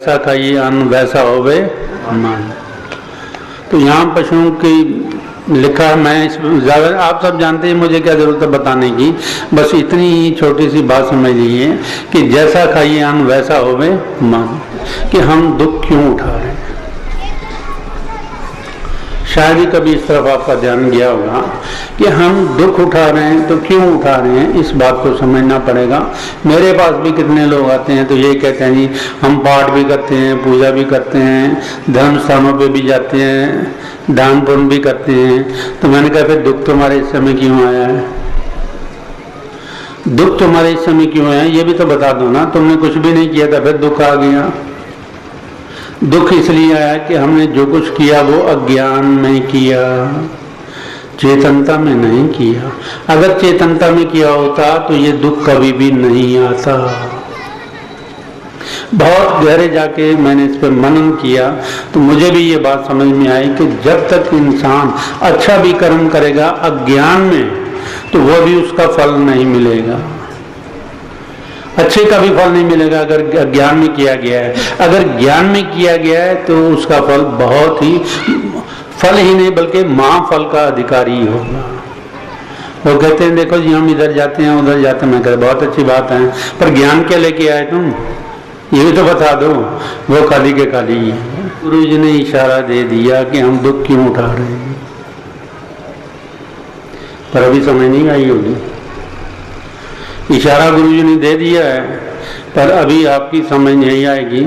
ऐसा खाइए अन्न वैसा होवे मन। तो यहाँ पशुओं की लिखा, मैं ज़्यादा आप सब जानते हैं, मुझे क्या जरूरत है बताने की। बस इतनी ही छोटी सी बात समझ लीजिए कि जैसा खाइए अन्न वैसा होवे मन, कि हम दुख क्यों उठा रहे हैं। शायद ही कभी इस तरफ आपका ध्यान गया होगा कि हम दुख उठा रहे हैं तो क्यों उठा रहे हैं, इस बात को समझना पड़ेगा। मेरे पास भी कितने लोग आते हैं तो ये कहते हैं जी हम पाठ भी करते हैं, पूजा भी करते हैं, धर्म स्थानों पे भी जाते हैं, दान पुण्य भी करते हैं। तो मैंने कहा फिर दुख तुम्हारे इस समय क्यों आया है, दुख तुम्हारे इस समय क्यों आया, ये भी तो बता दो ना। तुमने कुछ भी नहीं किया था फिर दुख आ गया। दुख इसलिए आया कि हमने जो कुछ किया वो अज्ञान में किया, चेतनता में नहीं किया। अगर चेतनता में किया होता तो ये दुख कभी भी नहीं आता। बहुत गहरे जाके मैंने इस पर मनन किया तो मुझे भी ये बात समझ में आई कि जब तक इंसान अच्छा भी कर्म करेगा अज्ञान में तो वो भी उसका फल नहीं मिलेगा, अच्छे का भी फल नहीं मिलेगा अगर ज्ञान में किया गया है। अगर ज्ञान में किया गया है तो उसका फल बहुत ही, फल ही नहीं बल्कि महाफल का अधिकारी होगा। वो कहते हैं देखो जी हम इधर जाते हैं उधर जाते हैं, मैं कहता बहुत अच्छी बात है पर ज्ञान क्या लेके आए तुम, ये भी तो बता दो। वो खाली के खाली ही है। गुरु जी ने इशारा दे दिया कि हम दुख क्यों उठा रहे हैं, पर अभी समझ नहीं आई होगी। इशारा गुरु जी ने दे दिया है पर अभी आपकी समझ नहीं आएगी।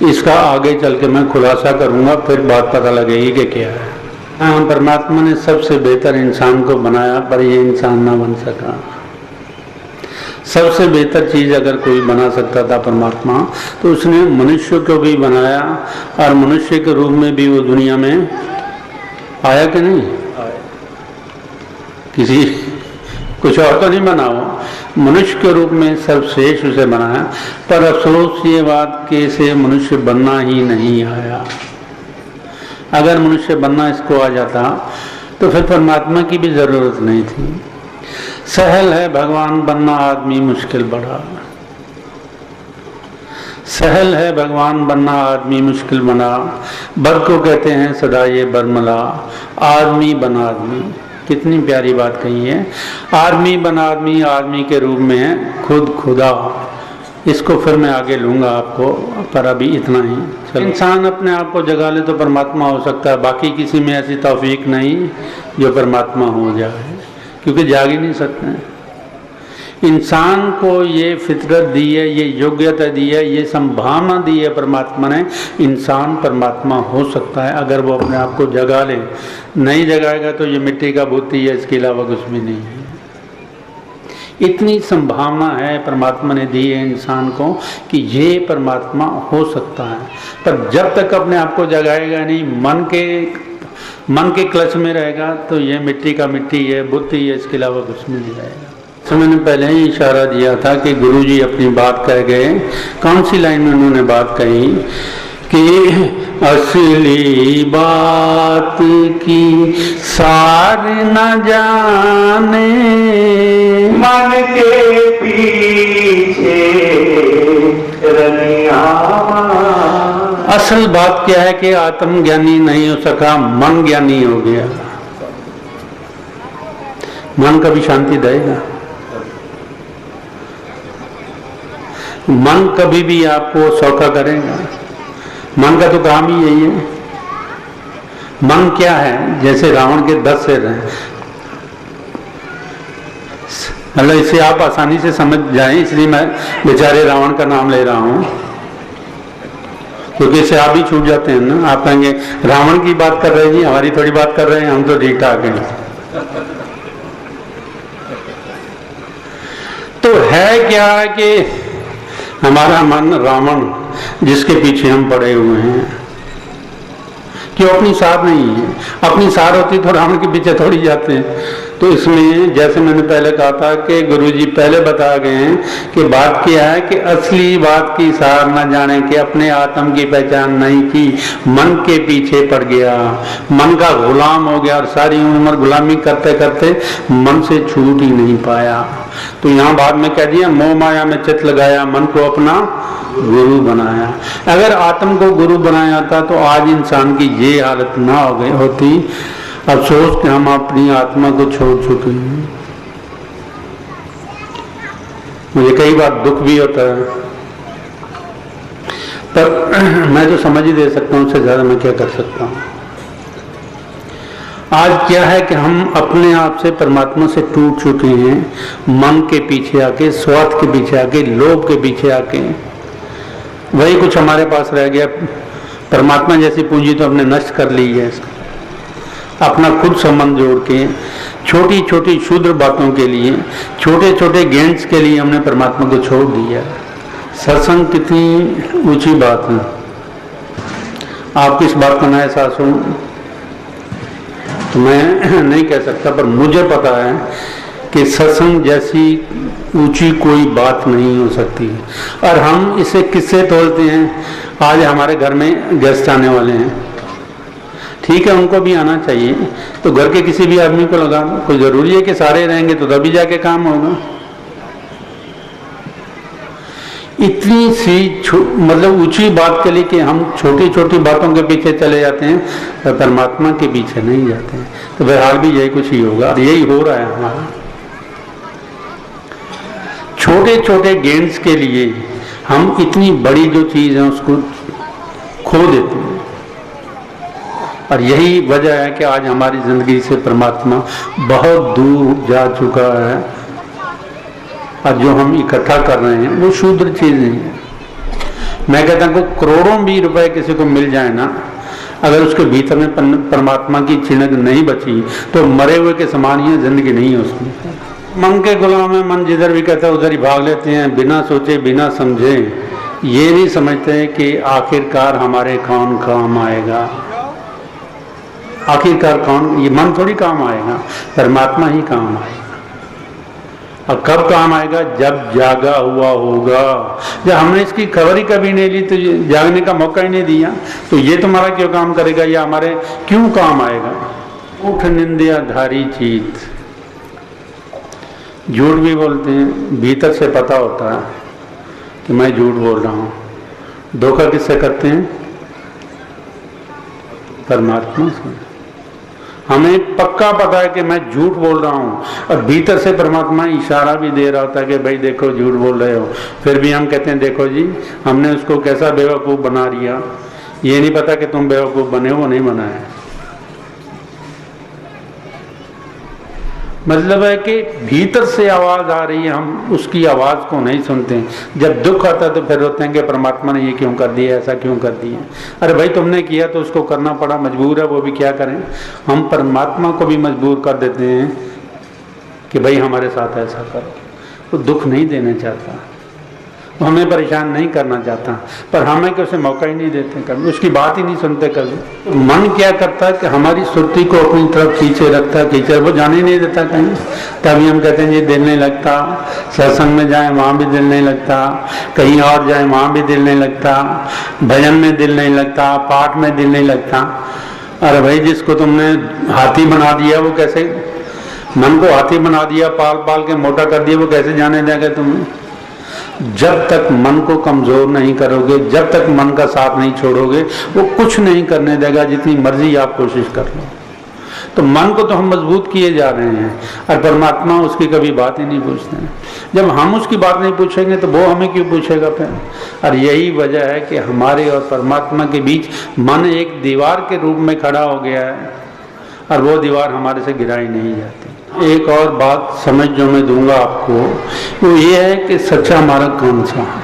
इसका आगे चल के मैं खुलासा करूंगा, फिर बात पता लगेगी कि क्या है। हाँ, परमात्मा ने सबसे बेहतर इंसान को बनाया पर ये इंसान ना बन सका। सबसे बेहतर चीज अगर कोई बना सकता था परमात्मा तो उसने मनुष्य को भी बनाया, और मनुष्य के रूप में भी वो दुनिया में आया कि नहीं, किसी कुछ और तो नहीं बना, हो मनुष्य के रूप में सर्वश्रेष्ठ उसे बनाया। पर अफसोस ये बात कि इसे मनुष्य बनना ही नहीं आया। अगर मनुष्य बनना इसको आ जाता तो फिर परमात्मा की भी जरूरत नहीं थी। सहल है भगवान बनना आदमी मुश्किल बड़ा, सहल है भगवान बनना आदमी मुश्किल बना। बर को कहते हैं सदा ये बरमला, आदमी बना आदमी। कितनी प्यारी बात कही है। आदमी बना आदमी, आदमी के रूप में है खुद खुदा। इसको फिर मैं आगे लूंगा आपको, पर अभी इतना ही। चलो, इंसान अपने आप को जगा ले तो परमात्मा हो सकता है, बाकी किसी में ऐसी तौफीक नहीं जो परमात्मा हो जाए, क्योंकि जाग ही नहीं सकते हैं। इंसान को ये फितरत दी है, ये योग्यता दी है, ये संभावना दी है परमात्मा ने। इंसान परमात्मा हो सकता है अगर वो अपने आप को जगा ले। नहीं जगाएगा तो ये मिट्टी का बूटी है, इसके अलावा कुछ भी नहीं है। इतनी संभावना है परमात्मा ने दी है इंसान को कि ये परमात्मा हो सकता है। पर जब तक अपने आप को जगाएगा नहीं, मन के क्लच में रहेगा तो ये मिट्टी का मिट्टी है, बुद्धि है, इसके अलावा कुछ भी नहीं रहेगा। तो मैंने पहले ही इशारा दिया था कि गुरुजी अपनी बात कह गए। कौन सी लाइन में उन्होंने बात कही कि असली बात की सार न जाने, मन के पीछे रनिया। असल बात क्या है कि आत्मज्ञानी नहीं हो सका, मन ज्ञानी हो गया। मन कभी शांति देगा, मन कभी भी आपको सौखा करेगा। मन का तो काम ही यही है। मन क्या है, जैसे रावण के 10 सिर हैं, मतलब इसे आप आसानी से समझ जाएं, इसलिए मैं बेचारे रावण का नाम ले रहा हूं, क्योंकि इससे आप भी छूट जाते हैं ना। आप कहेंगे रावण की बात कर रहे हैं जी, हमारी थोड़ी बात कर रहे हैं, हम तो ठीक ठाक हैं। तो है क्या कि हमारा मन रावण जिसके पीछे हम पड़े हुए हैं, क्यों अपनी सार नहीं है। अपनी सार होती तो रावण के पीछे थोड़ी जाते हैं। तो इसमें जैसे मैंने पहले कहा था कि गुरुजी पहले बता गए हैं कि बात क्या है कि असली बात की सार न जाने के अपने आत्म की पहचान नहीं की, मन के पीछे पड़ गया, मन का गुलाम हो गया और सारी उम्र गुलामी करते करते मन से छूट ही नहीं पाया। तो यहाँ बाद में कह दिया मोह माया में चित लगाया, मन को अपना गुरु बनाया। अगर आत्म को गुरु बनाया था तो आज इंसान की ये हालत ना हो गई होती। अफसोस कि हम अपनी आत्मा को छोड़ चुके हैं। मुझे कई बार दुख भी होता है, पर मैं तो समझ ही दे सकता हूँ, उससे ज्यादा मैं क्या कर सकता हूँ। आज क्या है कि हम अपने आप से, परमात्मा से टूट चुके हैं। मन के पीछे आके, स्वार्थ के पीछे आके, लोभ के पीछे आके, वही कुछ हमारे पास रह गया। परमात्मा जैसी पूंजी तो हमने नष्ट कर ली है। अपना खुद संबंध जोड़ के छोटी छोटी क्षुद्र बातों के लिए, छोटे छोटे गेंस के लिए हमने परमात्मा को छोड़ दिया। सत्संग कितनी ऊंची बात है। आपको इस बात का ना एहसास हो तो मैं नहीं कह सकता, पर मुझे पता है कि सत्संग जैसी ऊंची कोई बात नहीं हो सकती। और हम इसे किससे तोलते हैं? आज हमारे घर में गेस्ट आने वाले हैं, ठीक है, उनको भी आना चाहिए, तो घर के किसी भी आदमी को लगा दो। कोई जरूरी है कि सारे रहेंगे तो तभी जाके काम होगा? इतनी सी मतलब ऊंची बात के लिए कि हम छोटी छोटी बातों के पीछे चले जाते हैं, तो परमात्मा के पीछे नहीं जाते हैं। तो बहरहाल भी यही कुछ ही होगा, और यही हो रहा है हमारा। छोटे छोटे गेंस के लिए हम इतनी बड़ी जो चीज है उसको खो देते हैं। और यही वजह है कि आज हमारी जिंदगी से परमात्मा बहुत दूर जा चुका है। और जो हम इकट्ठा कर रहे हैं वो शूद्र चीजें हैं। मैं कहता हूँ करोड़ों भी रुपए किसी को मिल जाए ना, अगर उसके भीतर में परमात्मा की चिन्ह नहीं बची तो मरे हुए के समान ही जिंदगी नहीं है उसमें। मन के गुलाम है, मन जिधर भी कहता है उधर ही भाग लेते हैं, बिना सोचे बिना समझे। ये नहीं समझते कि आखिरकार हमारे कौन काम आएगा। आखिरकार कौन? ये मन थोड़ी काम आएगा, परमात्मा ही काम आएगा। और कब काम आएगा? जब जागा हुआ होगा। जब हमने इसकी खबर ही कभी नहीं ली, तो जागने का मौका ही नहीं दिया, तो ये तुम्हारा क्यों काम करेगा या हमारे क्यों काम आएगा? उठ निंदिया धारी चीत। झूठ भी बोलते हैं, भीतर से पता होता है कि मैं झूठ बोल रहा हूँ। धोखा किससे करते हैं? परमात्मा से। हमें पक्का पता है कि मैं झूठ बोल रहा हूँ, और भीतर से परमात्मा इशारा भी दे रहा होता है कि भाई देखो झूठ बोल रहे हो। फिर भी हम कहते हैं देखो जी, हमने उसको कैसा बेवकूफ़ बना दिया। ये नहीं पता कि तुम बेवकूफ़ बने हो, वो नहीं बना है। मतलब है कि भीतर से आवाज़ आ रही है, हम उसकी आवाज़ को नहीं सुनते। जब दुख आता है तो फिर रोते हैं कि परमात्मा ने ये क्यों कर दिया, ऐसा क्यों कर दिया। अरे भाई तुमने किया तो उसको करना पड़ा, मजबूर है, वो भी क्या करें। हम परमात्मा को भी मजबूर कर देते हैं कि भाई हमारे साथ ऐसा करो। तो दुख नहीं देना चाहता, वो हमें परेशान नहीं करना चाहता, पर हमें कि उसे मौका ही नहीं देते, कभी उसकी बात ही नहीं सुनते। कभी मन क्या करता है कि हमारी सुरती को अपनी तरफ खींचे रखता है, खींचे, वो जाने ही नहीं देता कहीं। तभी हम कहते हैं ये दिल नहीं लगता, सत्संग में जाए वहाँ भी दिल नहीं लगता, कहीं और जाए वहाँ भी दिल नहीं लगता, भजन में दिल नहीं लगता, पाठ में दिल नहीं लगता। अरे भाई जिसको तुमने हाथी बना दिया, वो कैसे मन को हाथी बना दिया, पाल पाल के मोटा कर दिया, वो कैसे जाने देगा तुम्हें? जब तक मन को कमजोर नहीं करोगे, जब तक मन का साथ नहीं छोड़ोगे, वो कुछ नहीं करने देगा, जितनी मर्जी आप कोशिश कर लो। तो मन को तो हम मजबूत किए जा रहे हैं, और परमात्मा उसकी कभी बात ही नहीं पूछते हैं। जब हम उसकी बात नहीं पूछेंगे तो वो हमें क्यों पूछेगा फिर? और यही वजह है कि हमारे और परमात्मा के बीच मन एक दीवार के रूप में खड़ा हो गया है, और वो दीवार हमारे से गिराई नहीं जाती। एक और बात समझ जो मैं दूंगा आपको, वो ये है कि सच्चा मार्ग कौन सा है।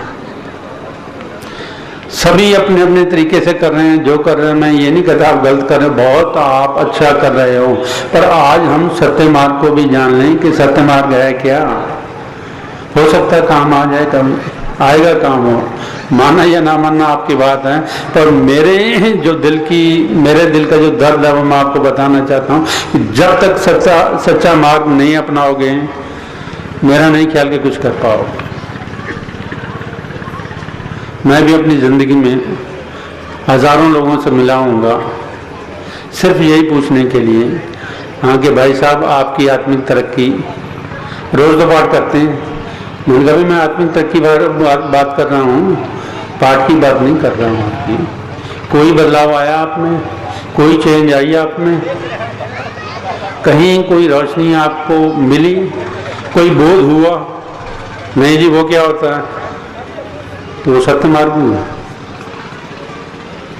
सभी अपने अपने तरीके से कर रहे हैं, जो कर रहे हैं, मैं ये नहीं कहता आप गलत कर रहे हो, बहुत आप अच्छा कर रहे हो, पर आज हम सत्य मार्ग को भी जान लें कि सत्य मार्ग है क्या। हो सकता है काम आ जाए, कभी आएगा काम हो, माना या ना मानना आपकी बात है, पर मेरे दिल का जो दर्द है वो मैं आपको बताना चाहता हूँ कि जब तक सच्चा मार्ग नहीं अपनाओगे, मेरा नहीं ख्याल कि कुछ कर पाओगे। मैं भी अपनी जिंदगी में हजारों लोगों से मिला हूँगा, सिर्फ यही पूछने के लिए, हाँ कि भाई साहब आपकी आत्मिक तरक्की रोज तो पाठ करते हैं। मैंने कहा मैं आत्मिक तरक्की बात कर रहा हूँ, पाठ की बात नहीं कर रहा हूँ आपकी। कोई बदलाव आया आप में, कोई चेंज आई आप में, कहीं कोई रोशनी आपको मिली, कोई बोध हुआ? नहीं जी, वो क्या होता है? तो वो सत्य मार्ग हुआ।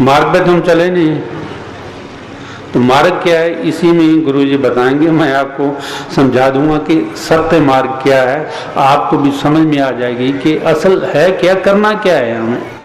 मार्ग पे तुम चले नहीं, तो मार्ग क्या है इसी में गुरु जी बताएंगे। मैं आपको समझा दूंगा कि सत्य मार्ग क्या है, आपको भी समझ में आ जाएगी कि असल है क्या, करना क्या है हमें।